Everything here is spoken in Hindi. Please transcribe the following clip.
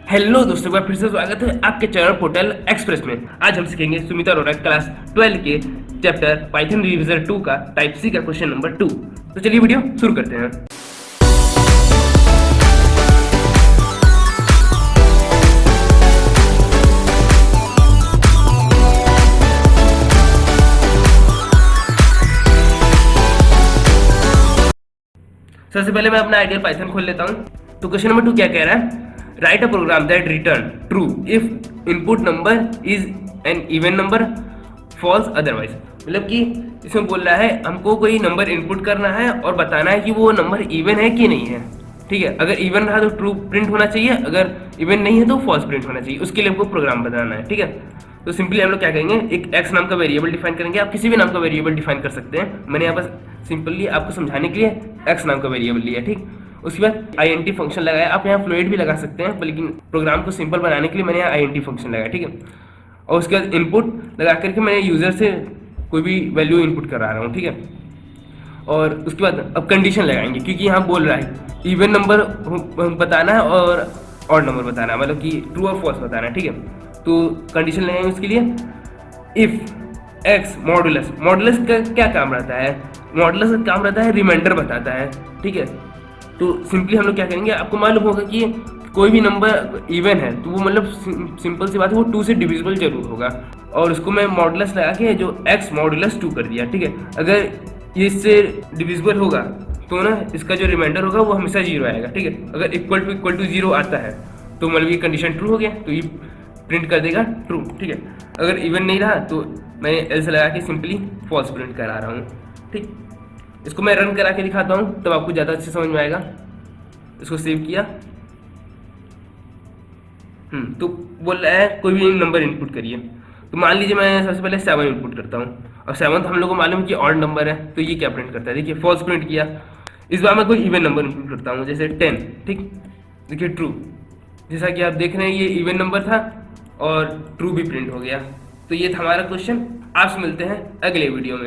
हेलो दोस्तों, फिर से स्वागत है आपके चैनल पोर्टल एक्सप्रेस में। आज हम सीखेंगे सुमिता अरोरा क्लास 12 के चैप्टर पाइथन रिवीजन 2 का टाइप सी का क्वेश्चन नंबर 2। तो चलिए वीडियो शुरू करते हैं। सबसे पहले मैं अपना आइडियल पाइथन खोल लेता हूँ। तो क्वेश्चन नंबर 2 क्या कह रहा है? Write a program that return true if input number is an even number, false otherwise. मतलब कि इसमें बोल रहा है हमको कोई नंबर इनपुट करना है और बताना है कि वो नंबर इवन है कि नहीं है। ठीक है, अगर इवन रहा तो ट्रू प्रिंट होना चाहिए, अगर इवन नहीं है तो फॉल्स प्रिंट होना चाहिए। उसके लिए हमको प्रोग्राम बताना है। ठीक है, तो सिंपली हम लोग क्या करेंगे, एक एक्स नाम का वेरिएबल डिफाइन करेंगे। आप किसी भी नाम का वेरिएबल डिफाइन कर सकते हैं। मैंने यहाँ पर सिंपली आपको समझाने के लिए एक्स नाम का वेरिएबल लिया। ठीक, उसके बाद INT फंक्शन लगाया। आप यहाँ फ्लोट भी लगा सकते हैं, लेकिन प्रोग्राम को सिंपल बनाने के लिए मैंने यहाँ INT फंक्शन लगाया। ठीक है, और उसके बाद इनपुट लगा करके मैं यूजर से कोई भी वैल्यू इनपुट करा रहा हूँ। ठीक है, और उसके बाद अब कंडीशन लगाएंगे, क्योंकि यहाँ बोल रहा है इवन नंबर बताना है और ऑड नंबर बताना है, मतलब कि ट्रू और फॉल्स बताना है। ठीक है, तो कंडीशन लगाएंगे उसके लिए इफ एक्स मॉडुलस। मॉडुलस का क्या काम रहता है? मॉडुलस का काम रहता है रिमाइंडर बताता है। ठीक है, तो सिंपली हम लोग क्या करेंगे, आपको मालूम होगा कि कोई भी नंबर इवन है तो वो मतलब सिंपल सी बात है, वो 2 से डिविजिबल जरूर होगा। और उसको मैं मॉडुलस लगा के जो x मॉडुलस 2 कर दिया। ठीक है, अगर ये इससे डिविजिबल होगा तो ना इसका जो रिमाइंडर होगा वो हमेशा 0 आएगा। ठीक है, अगर इक्वल टू 0 आता है तो मतलब ये कंडीशन ट्रू हो गया, तो ये प्रिंट कर देगा ट्रू। ठीक है, अगर इवन नहीं रहा तो मैं एल्स लगा के सिंपली फॉल्स प्रिंट करा रहा हूँ। ठीक, इसको मैं रन करा के दिखाता हूँ तब आपको ज़्यादा अच्छे समझ में आएगा। इसको सेव किया। तो बोल रहा है कोई भी नंबर इनपुट करिए। तो मान लीजिए मैं सबसे पहले 7 इनपुट करता हूँ, और 7 हम लोग को मालूम है कि ऑड नंबर है, तो ये क्या प्रिंट करता है? देखिए फॉल्स प्रिंट किया। इस बार मैं कोई इवन नंबर इनपुट करता हूँ, जैसे 10। ठीक, देखिए ट्रू। जैसा कि आप देख रहे हैं ये इवन नंबर था और ट्रू भी प्रिंट हो गया। तो ये था हमारा क्वेश्चन। आपसे मिलते हैं अगले वीडियो में।